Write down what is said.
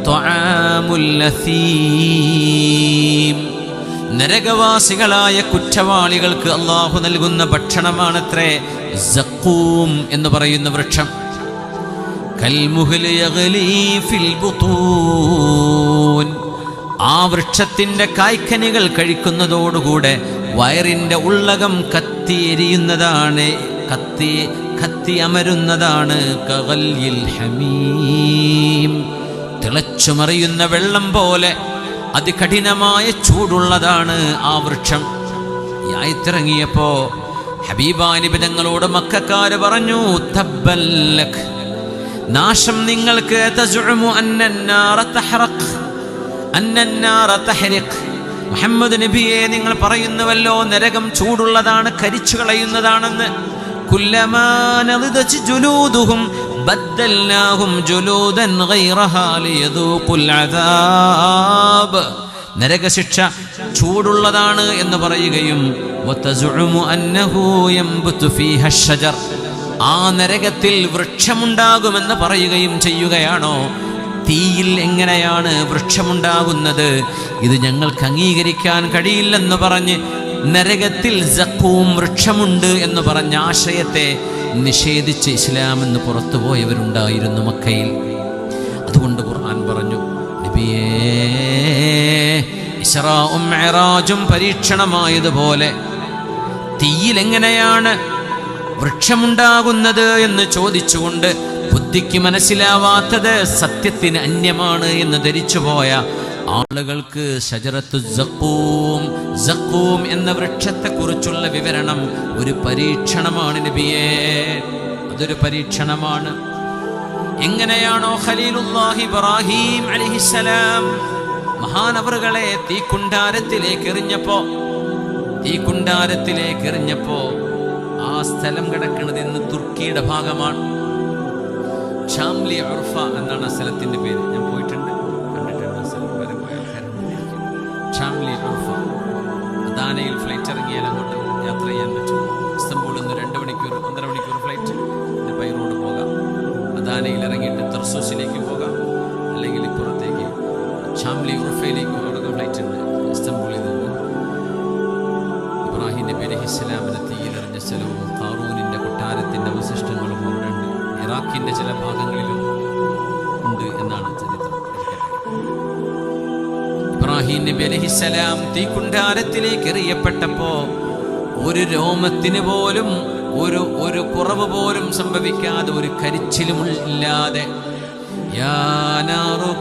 ത്വആമുൽ അസീം. നരകവാസികളായ കുറ്റവാളികൾക്ക് അല്ലാഹു നൽകുന്ന ഭക്ഷണമാണത്രേ സഖൂം എന്ന് പറയുന്ന വൃക്ഷം. കൽമുഹ്ലി യഗ്ലീ ഫിൽ ബുതൂൻ. ആ വൃക്ഷത്തിന്റെ കായ്ക്കനികൾ കഴിക്കുന്നതോടുകൂടെ വയറിന്റെ ഉള്ളകം കത്തിയെരിയുന്നതാണ്, കത്തി അമരുന്നതാണ്. കഗല്യിൽ ഹമീം. തിളച്ചുമറിയുന്ന വെള്ളം പോലെ അതികഠിനമായ ചൂടുള്ളതാണ് ആ വൃക്ഷം. ഈ ആയത്തിറങ്ങിയപ്പോ ഹബീബായ നബി തങ്ങളോട് മക്കക്കാര് പറഞ്ഞു, തബ്ബൽ ലക്, നാശം നിങ്ങൾക്ക്. തസ്ഉമു അന്നന്നാറ തഹ്റഖ്, അന്നന്നാറ തഹ്രിഖ്. മുഹമ്മദ് നബിയെ, നിങ്ങൾ പറയുന്നുവല്ലോ നരകം ചൂടുള്ളതാണ്, കരിച്ചു കളയുന്നതാണെന്ന്. കുല്ലമാ നളിദത് ജുലൂദുഹും ബദ്ദൽനാഹും ജുലൂദൻ ഗൈറഹാ ലിയദൂഖുൽ അദാബ്. നരകശിക്ഷ ചൂടുള്ളതാണ് എന്ന് പറയുകയും വതസുഉമു അന്നഹു യംബുതു ഫീഹ അശ്ശജർ, ആ നരകത്തിൽ വൃക്ഷമുണ്ടാകുമെന്ന് പറയുകയും ചെയ്യുകയാണോ? തീയിൽ എങ്ങനെയാണ് വൃക്ഷമുണ്ടാകുന്നത്? ഇത് ഞങ്ങൾക്ക് അംഗീകരിക്കാൻ കഴിയില്ലെന്ന് പറഞ്ഞ് നരകത്തിൽ സഖൂം വൃക്ഷമുണ്ട് എന്ന് പറഞ്ഞ ആശയത്തെ നിഷേധിച്ച് ഇസ്ലാമെന്ന് പുറത്തുപോയവരുണ്ടായിരുന്നു മക്കയിൽ. അതുകൊണ്ട് ഖുർആൻ പറഞ്ഞു, നബിയേ, ഇസ്റാഉം മിഅ്റാജും പരീക്ഷണമായതുപോലെ തീയിൽ എങ്ങനെയാണ് വൃക്ഷമുണ്ടാകുന്നത് എന്ന് ചോദിച്ചുകൊണ്ട് ബുദ്ധിക്ക് മനസ്സിലാവാത്തത് സത്യത്തിന് അന്യമാണ് എന്ന് ധരിച്ചുപോയ ആളുകൾക്ക് ശജറത്തു സഖൂം, സഖൂം എന്ന വൃക്ഷത്തെക്കുറിച്ചുള്ള വിവരണം ഒരു പരീക്ഷണമാണ് നബിയേ. അതൊരു പരീക്ഷണമാണ്. എങ്ങനെയാണോ ഖലീലുല്ലാഹി ഇബ്രാഹിം അലൈഹിസ്സലാം മഹാനവറുകളെ തീക്കുണ്ടാരത്തിലേക്ക് എറിഞ്ഞപ്പോ ആ സ്ഥലം കിടക്കുന്നത് ഇന്ന് തുർക്കിയുടെ ഭാഗമാണ്. ഷാംലി ഉർഫ എന്നാണ് ആ സ്ഥലത്തിന്റെ പേര്. ഞാൻ പോയിട്ടുണ്ട്, കണ്ടിട്ടുണ്ട്. ആ സ്ഥലം വരെ പോയ ഷാംലി ഉർഫ. അദാനയിൽ ഫ്ലൈറ്റ് ഇറങ്ങിയാൽ അങ്ങോട്ട് യാത്ര ചെയ്യാൻ പറ്റും. ഇസ്തംബൂളിൽ നിന്ന് 2 മണിക്കൂർ 1.5 മണിക്കൂർ ഫ്ലൈറ്റ്, പിന്നെ ബൈ റോഡ് പോകാം. അദാനയിൽ ഇറങ്ങിയിട്ട് തർസൂസിലേക്ക് പോകാം, അല്ലെങ്കിൽ ഇപ്പുറത്തേക്ക് ഷാംലി ഉർഫയിലേക്ക് പോകുന്ന ഫ്ലൈറ്റ് ഉണ്ട്. ഇസ്തംബൂളിൽ നിന്ന് ഇബ്രാഹിം നബി അലൈഹിസ്സലാമിനെ തീയിലെറിഞ്ഞ സ്ഥലവും ഖാറൂനിന്റെ കൊട്ടാരത്തിന്റെ അവശിഷ്ടങ്ങളും അവിടെ ഉണ്ട്. ഇറാഖിന്റെ ചില ഭാഗങ്ങളിലും ഉണ്ട് എന്നാണ് ചരിത്രം. ഇബ്രാഹിം നബി അലൈഹിസ്സലാം തീക്കുണ്ടാരത്തിലേക്ക് എറിയപ്പെട്ടപ്പോ ഒരു രോമത്തിന് പോലും ഒരു കുറവ് പോലും സംഭവിക്കാതെ, ഒരു കരിച്ചിലും ഇല്ലാതെ, യാ നാറു